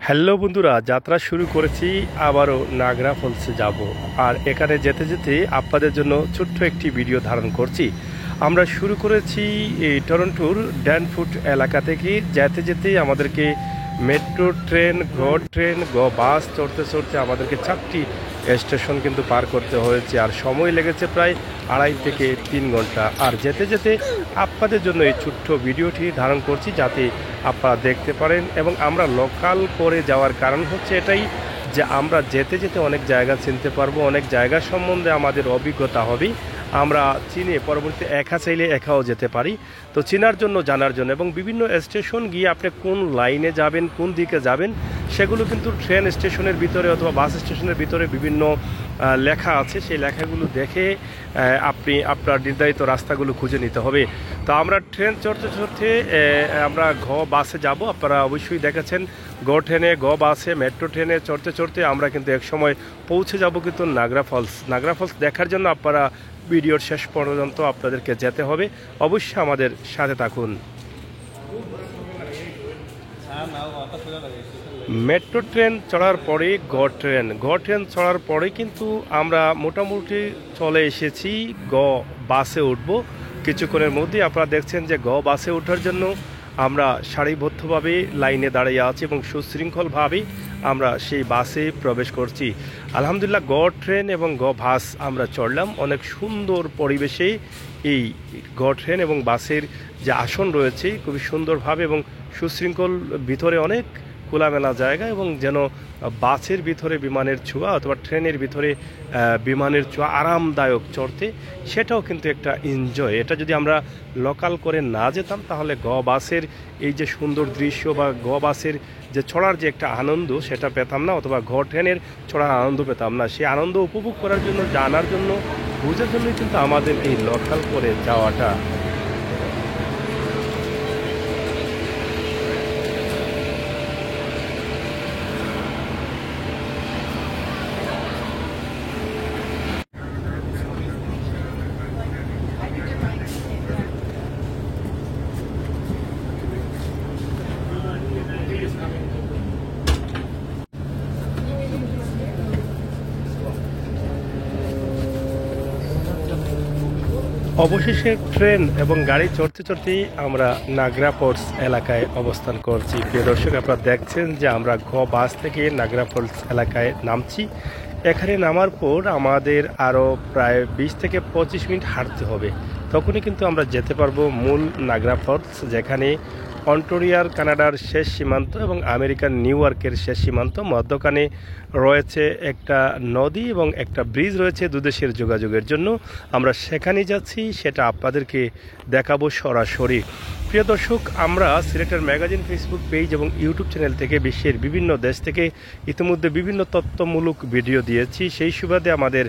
Hello বন্ধুরা, যাত্রা শুরু করেছি। আবারও নাগরা ফলসে যাব। আর এখানে যেতে যেতে আপনাদের জন্য ছোট্ট একটি ভিডিও ধারণ করছি। আমরা শুরু করেছি এই টরন্টোর ড্যানফুট এলাকা থেকে। যেতে যেতে আমাদেরকে মেট্রো ট্রেন, ট্রেন, বাস চড়তে চড়তে আমাদেরকে 4টি স্টেশন কিন্তু পার করতে হয়েছে। আর সময় লেগেছে প্রায় 2.5 থেকে 3 ঘন্টা। আর যেতে যেতে আপনাদের জন্য এই ছোট্ট ভিডিওটি ধারণ করছি যাতে আপনারা দেখতে পারেন। এবং আমরা লোকাল করে যাওয়ার কারণ হচ্ছে এটাই যে আমরা যেতে যেতে অনেক জায়গা চিনতে পারবো, অনেক জায়গা সম্বন্ধে আমাদের অভিজ্ঞতা হবে। আমরা চিনে পরবর্তী একা চাইলে একাও যেতে পারি। তো চেনার জন্য, জানার জন্য এবং বিভিন্ন স্টেশন গিয়ে আপনি কোন লাইনে যাবেন, কোন দিকে যাবেন সেগুলো কিন্তু ট্রেন স্টেশনের ভিতরে অথবা বাস স্টেশনের ভিতরে বিভিন্ন লেখা আছে। সেই লেখাগুলো দেখে আপনি আপনার নির্ধারিত রাস্তাগুলো খুঁজে নিতে হবে। তো আমরা ট্রেন চড়তে চড়তে আমরা বাসে যাব। আপনারা অবশ্যই দেখেছেন ট্রেনে, বাসে, মেট্রো ট্রেনে চড়তে চড়তে আমরা কিন্তু এক সময় পৌঁছে যাব কিন্তু নাগরা ফলস। নাগরা ফলস দেখার জন্য আপনারা ভিডিওর শেষ পর্যন্ত আপনাদেরকে যেতে হবে। অবশ্যই আমাদের সাথে থাকুন। মেট্রো ট্রেন চড়ার পরে ট্রেন চড়ার পরে কিন্তু আমরা মোটামুটি চলে এসেছি বাসে উঠব। কিছুক্ষণের মধ্যে আপনারা দেখছেন যে বাসে ওঠার জন্য আমরা সারিবদ্ধভাবে লাইনে দাঁড়িয়ে আছি এবং সুশৃঙ্খলভাবে আমরা সেই বাসে প্রবেশ করছি। আলহামদুলিল্লাহ, ট্রেন এবং বাস আমরা চড়লাম অনেক সুন্দর পরিবেশে। এই ট্রেন এবং বাসের যে আসন রয়েছে খুবই সুন্দরভাবে এবং সুশৃঙ্খল, ভিতরে অনেক খোলামেলা জায়গা এবং যেন বাসের ভিতরে বিমানের ছোঁয়া অথবা ট্রেনের ভিতরে বিমানের ছোঁয়া, আরামদায়ক চড়তে, সেটাও কিন্তু একটা এনজয়। এটা যদি আমরা লোকাল করে না যেতাম তাহলে বাসের এই যে সুন্দর দৃশ্য বা বাসের যে চড়ার যে একটা আনন্দ সেটা পেতাম না, অথবা ট্রেনের চড়ার আনন্দ পেতাম না। সেই আনন্দ উপভোগ করার জন্য, জানার জন্য, বোঝার জন্যই কিন্তু আমাদের এই লোকাল করে যাওয়াটা। অবশেষে ট্রেন এবং গাড়ি চড়তে চড়তেই আমরা নাগরা ফলস এলাকায় অবস্থান করছি। প্রিয় দর্শক, আপনারা দেখছেন যে আমরা বাস থেকে নাগরা ফলস এলাকায় নামছি। এখানে নামার পর আমাদের আরও প্রায় 20 থেকে 25 মিনিট হাঁটতে হবে। তখনই কিন্তু আমরা যেতে পারবো মূল নাগরা ফলস, যেখানে অন্টারিওর কানাডার শেষ সীমান্ত এবং আমেরিকার নিউ ইয়র্কের শেষ সীমান্ত। মধ্যখানে রয়েছে একটা নদী এবং একটা ব্রিজ রয়েছে দুদেশের যোগাযোগের জন্য। আমরা সেখানেই যাচ্ছি, সেটা আপনাদেরকে দেখাবো সরাসরি। প্রিয় দর্শক, আমরা সিলেটের ম্যাগাজিন ফেসবুক পেজ এবং ইউটিউব চ্যানেল থেকে বিশ্বের বিভিন্ন দেশ থেকে ইতিমধ্যে বিভিন্ন তথ্যমূলক ভিডিও দিয়েছি। সেই সুবাদে আমাদের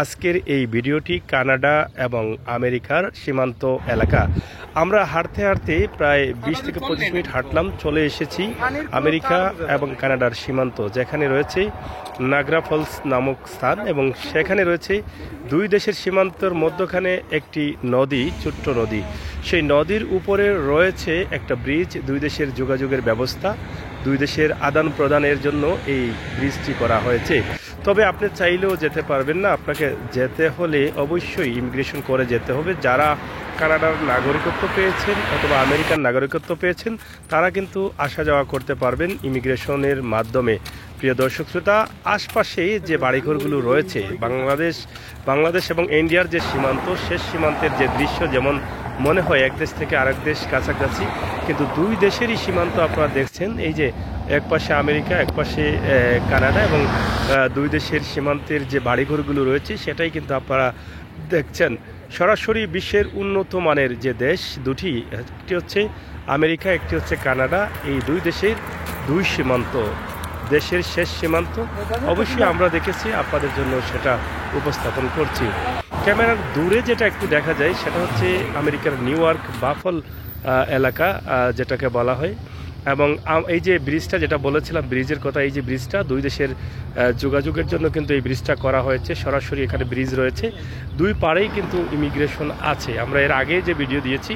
আজকের এই ভিডিওটি কানাডা এবং আমেরিকার সীমান্ত এলাকা। আমরা হাঁটতে হাঁটতে প্রায় 20 থেকে 25 মিনিট হাঁটলাম, চলে এসেছি আমেরিকা এবং কানাডার সীমান্ত, যেখানে রয়েছে নাগরা ফলস নামক স্থান এবং সেখানে রয়েছে দুই দেশের সীমান্তের মধ্যখানে একটি নদী, ছোট্ট নদী। সেই নদীর উপরে রয়েছে একটা ব্রিজ, দুই দেশের যোগাযোগের ব্যবস্থা, দুই দেশের আদান প্রদানের জন্য এই ব্রিজটি করা হয়েছে। তবে আপনি চাইলেও যেতে পারবেন না, আপনাকে যেতে হলে অবশ্যই ইমিগ্রেশন করে যেতে হবে। যারা কানাডার নাগরিকত্ব পেয়েছেন অথবা আমেরিকার নাগরিকত্ব পেয়েছেন তারা কিন্তু আসা যাওয়া করতে পারবেন ইমিগ্রেশনের মাধ্যমে। প্রিয় দর্শক শ্রোতা, আশপাশে যে বাড়িঘরগুলো রয়েছে, বাংলাদেশ এবং ইন্ডিয়ার যে সীমান্ত, শেষ সীমান্তের যে দৃশ্য যেমন মনে হয় এক দেশ থেকে আরেক দেশ কাছাকাছি, কিন্তু দুই দেশেরই সীমান্ত আপনারা দেখছেন। এই যে এক পাশে আমেরিকা, এক পাশে কানাডা এবং দুই দেশের সীমান্তের যে বাড়িঘরগুলো রয়েছে সেটাই কিন্তু আপনারা দেখছেন। সরাসরি বিশ্বের উন্নত মানের যে দেশ দুটি, একটি হচ্ছে আমেরিকা, একটি হচ্ছে কানাডা। এই দুই দেশের দুই সীমান্ত, দেশের শেষ সীমান্ত অবশ্যই আমরা দেখেছি, আপনাদের জন্য সেটা উপস্থাপন করছি। ক্যামেরার দূরে যেটা একটু দেখা যায় সেটা হচ্ছে আমেরিকার নিউ ইয়র্ক বাফল এলাকা যেটাকে বলা হয়। এবং এই যে ব্রিজটা যেটা বলেছিলাম, ব্রিজের কথা, এই যে ব্রিজটা দুই দেশের যোগাযোগের জন্য কিন্তু এই ব্রিজটা করা হয়েছে। সরাসরি এখানে ব্রিজ রয়েছে, দুই পাড়েই কিন্তু ইমিগ্রেশন আছে। আমরা এর আগে যে ভিডিও দিয়েছি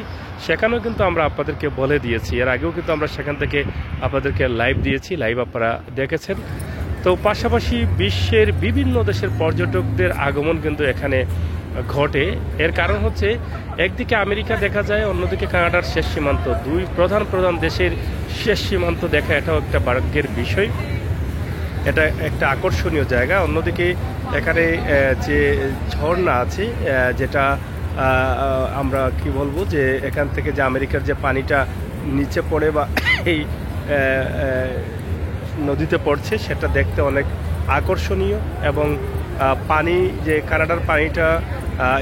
সেখানেও কিন্তু আমরা আপনাদেরকে বলে দিয়েছি, এর আগেও কিন্তু আমরা সেখান থেকে আপনাদেরকে লাইভ দিয়েছি, লাইভ আপনারা দেখেছেন। তো পাশাপাশি বিশ্বের বিভিন্ন দেশের পর্যটকদের আগমন কিন্তু এখানে ঘটে। এর কারণ হচ্ছে একদিকে আমেরিকা দেখা যায়, অন্যদিকে কানাডার শেষ সীমান্ত, দুই প্রধান দেশের শেষ সীমান্ত দেখা এটাও একটা ভাগ্যের বিষয়, এটা একটা আকর্ষণীয় জায়গা। অন্যদিকে এখানে যে ঝর্ণা আছে, যেটা আমরা কি বলবো, যে এখান থেকে যে আমেরিকার যে পানিটা নিচে পড়ে বা এই নদীতে পড়ছে, সেটা দেখতে অনেক আকর্ষণীয়। এবং পানি যে কানাডার পানিটা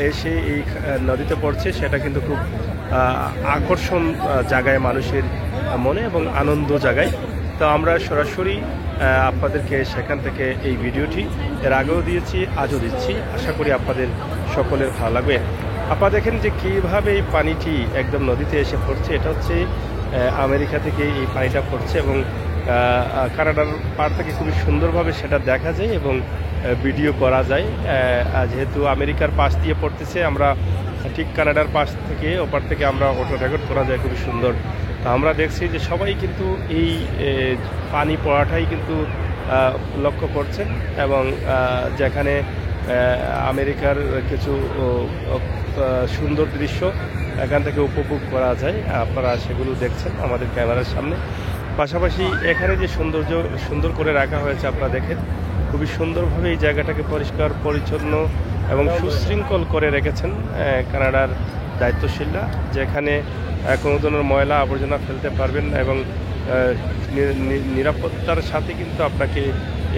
এসে এই নদীতে পড়ছে, সেটা কিন্তু খুব আকর্ষণ জায়গায় মানুষের মনে এবং আনন্দ জায়গায়। তো আমরা সরাসরি আপনাদেরকে সেখান থেকে এই ভিডিওটি এর আগেও দিয়েছি, আজও দিচ্ছি। আশা করি আপনাদের সকলের ভালো লাগবে। আপনারা দেখেন যে কীভাবে এই পানিটি একদম নদীতে এসে পড়ছে। এটা হচ্ছে আমেরিকা থেকে এই পানিটা পড়ছে এবং কানাডার পাড় থেকে খুবই সুন্দরভাবে সেটা দেখা যায় এবং ভিডিও করা যায়। যেহেতু আমেরিকার পাশ দিয়ে পড়তেছে, আমরা ঠিক কানাডার পাশ থেকে ওপার থেকে আমরা অটো রেকর্ড করা যায় খুবই সুন্দর। তো আমরা দেখছি যে সবাই কিন্তু এই পানি পড়াটাই কিন্তু লক্ষ্য করছেন এবং যেখানে আমেরিকার কিছু সুন্দর দৃশ্য এখান থেকে উপভোগ করা যায়, আপনারা সেগুলো দেখছেন আমাদের ক্যামেরার সামনে। পাশাপাশি এখানে যে সুন্দর করে রাখা হয়েছে, আপনারা দেখেন খুবই সুন্দরভাবে এই জায়গাটাকে পরিষ্কার পরিচ্ছন্ন এবং সুশৃঙ্খল করে রেখেছেন কানাডার দায়িত্বশীলরা, যেখানে কোনো ধরনের ময়লা আবর্জনা ফেলতে পারবেন না এবং নিরাপত্তার সাথে কিন্তু আপনাকে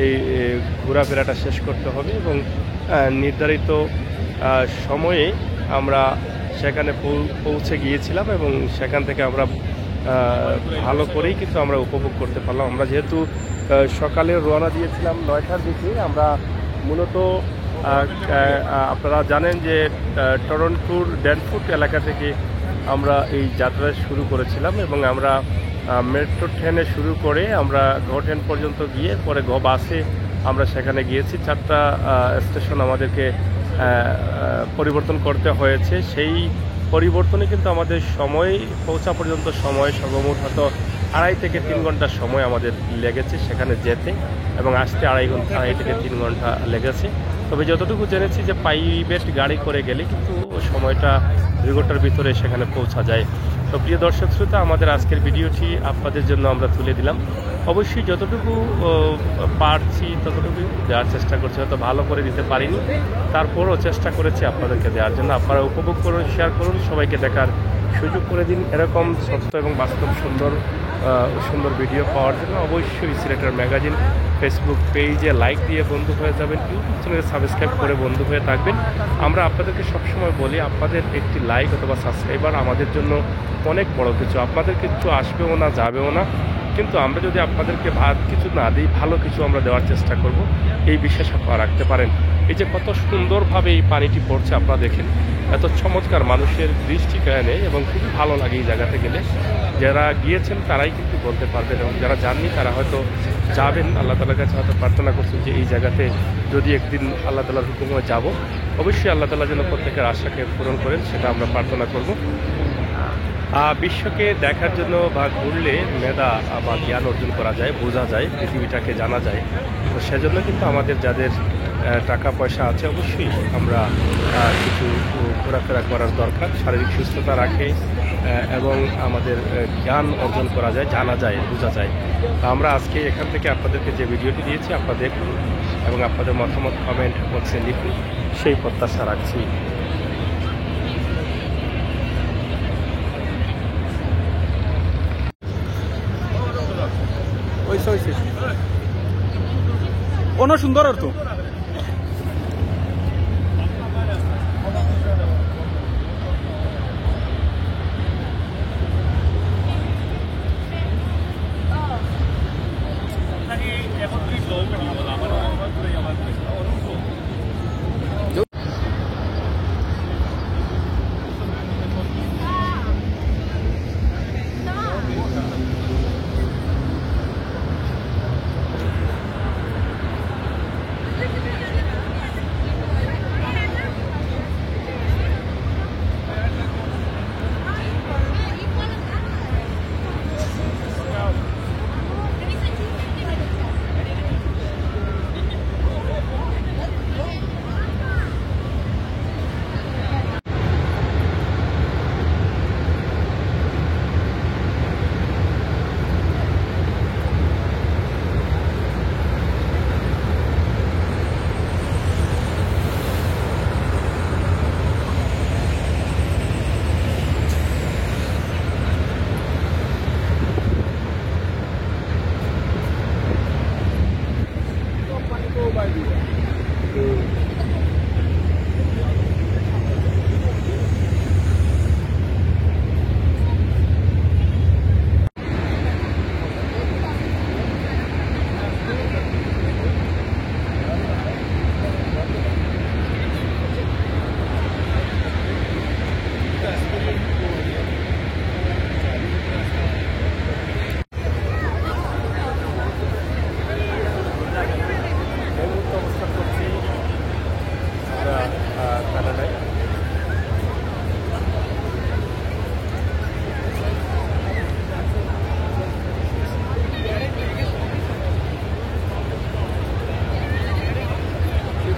এই ঘোরাফেরাটা শেষ করতে হবে। এবং নির্ধারিত সময়ে আমরা সেখানে পৌঁছে গিয়েছিলাম এবং সেখান থেকে আমরা ভালো করেই কিন্তু আমরা উপভোগ করতে পারলাম। আমরা যেহেতু সকালে রওনা দিয়েছিলাম 9টার দিকে, আমরা মূলত আপনারা জানেন যে টরন্টোর ড্যানফোর্ট এলাকা থেকে আমরা এই যাত্রা শুরু করেছিলাম এবং আমরা মেট্রো ট্রেনে শুরু করে আমরা ট্রেন পর্যন্ত গিয়ে পরে বাসে আমরা সেখানে গিয়েছি। 4টা স্টেশন আমাদেরকে পরিবর্তন করতে হয়েছে। সেই পরিবর্তনে কিন্তু আমাদের সময় পৌঁছা পর্যন্ত সময় সর্বমোট হয়তো 2.5 থেকে 3 ঘন্টার সময় আমাদের লেগেছে সেখানে যেতে, এবং আসতে 2.5 থেকে 3 ঘন্টা লেগেছে। তবে যতটুকু জেনেছি যে প্রাইভেট গাড়ি করে গেলে কিন্তু সময়টা 2 ঘন্টার ভিতরে সেখানে পৌঁছা যায়। তো প্রিয় দর্শক শ্রোতা, আমাদের আজকের ভিডিওটি আপনাদের জন্য আমরা তুলে দিলাম। অবশ্যই যতটুকু পারছি ততটুকু দেওয়ার চেষ্টা করছি, হয়তো ভালো করে দিতে পারিনি, তারপরও চেষ্টা করেছি আপনাদেরকে দেওয়ার জন্য। আপনারা উপভোগ করুন, শেয়ার করুন, সবাইকে দেখার সুযোগ করে দিন। এরকম সত্য এবং বাস্তব সুন্দর ভিডিও পাওয়ার জন্য অবশ্যই সিলেটের ম্যাগাজিন ফেসবুক পেজে লাইক দিয়ে বন্ধু হয়ে যাবেন, ইউটিউব চ্যানেলে সাবস্ক্রাইব করে বন্ধু হয়ে থাকবেন। আমরা আপনাদেরকে সবসময় বলি, আপনাদের একটি লাইক অথবা সাবস্ক্রাইবার আমাদের জন্য অনেক বড় কিছু। আপনাদের কিছু আসবেও না, যাবেও না, কিন্তু আমরা যদি আপনাদেরকে কিছু না দিই, ভালো কিছু আমরা দেওয়ার চেষ্টা করব, এই বিশ্বাস আপনারা রাখতে পারেন। এই যে কত সুন্দরভাবে এই পানিটি পড়ছে আপনারা দেখেন, এত চমৎকার, মানুষের দৃষ্টি কেড়ে নেয় এবং খুবই ভালো লাগে এই জায়গাতে গেলে। যারা গিয়েছেন তারাই কিন্তু বলতে পারবেন, এবং যারা যাননি তারা হয়তো যাবেন, আল্লাহ তাআলার কাছে হয়তো প্রার্থনা করছেন যে এই জায়গাতে যদি একদিন আল্লাহ তাআলার হুকুমে যাব, অবশ্যই আল্লাহ তাআলা যেন প্রত্যেকের আশাকে পূরণ করেন, সেটা আমরা প্রার্থনা করব। বিশ্বকে দেখার জন্য বা ঘুরলে মেধা বা জ্ঞান অর্জন করা যায়, বোঝা যায়, পৃথিবীটাকে জানা যায়। তো সেজন্য কিন্তু আমাদের যাদের টাকা পয়সা আছে, অবশ্যই আমরা কিছু ঘোরাফেরা করার দরকার, শারীরিক সুস্থতা রাখে এবং আমাদের জ্ঞান অর্জন করা যায়, জানা যায়, বোঝা যায়। তো আমরা আজকে এখান থেকে আপনাদেরকে যে ভিডিওটি দিয়েছি আপনারা দেখুন এবং আপনাদের মতামত কমেন্ট বক্সে লিখুন, সেই প্রত্যাশা রাখছি। অনেক সুন্দর আর তো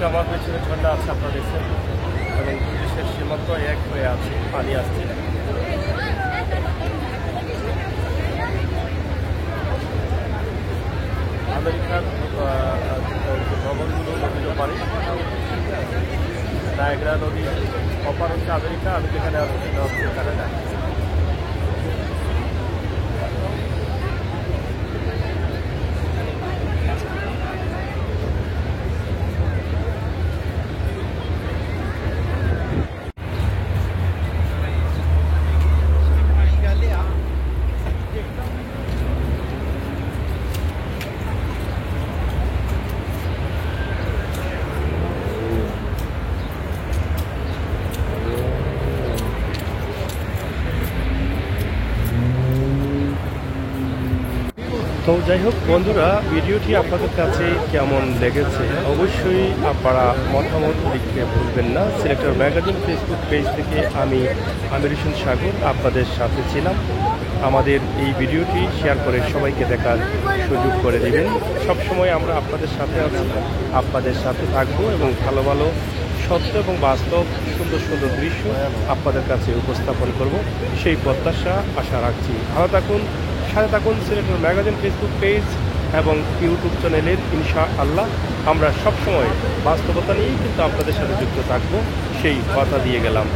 আমার পেছনে ঝর্ণা আছে আপনারা দেখছেন, এবং দুই দেশের সীমান্ত এক হয়ে আছে, পানি আসছে। আমেরিকার ভবনগুলো নদীর পানি, নায়াগ্রা নদী অপার হচ্ছে আমেরিকা, আমি যেখানে আছি সেটা হচ্ছে কানাডা। তো যাই হোক বন্ধুরা, ভিডিওটি আপনাদের কাছে কেমন লেগেছে অবশ্যই আপনারা মতামত লিখতে ভুলবেন না। সিলেক্টর ম্যাগাজিন ফেসবুক পেজ থেকে আমি আমির হোসেন সাগর আপনাদের সাথে ছিলাম। আমাদের এই ভিডিওটি শেয়ার করে সবাইকে দেখার সুযোগ করে দিবেন। সবসময় আমরা আপনাদের সাথে আছি, আপনাদের সাথে থাকবো এবং ভালো ভালো সত্য এবং বাস্তব সুন্দর সুন্দর দৃশ্য আপনাদের কাছে উপস্থাপন করব, সেই প্রত্যাশা আশা রাখছি। ভালো থাকুন, সাথে থাকুন সিলেক্টর ম্যাগাজিন ফেসবুক পেজ এবং ইউটিউব চ্যানেলের। ইনশাআল্লাহ আমরা সবসময় বাস্তবতা নিয়েই কিন্তু আপনাদের সাথে যুক্ত থাকবো, সেই কথা দিয়ে গেলাম।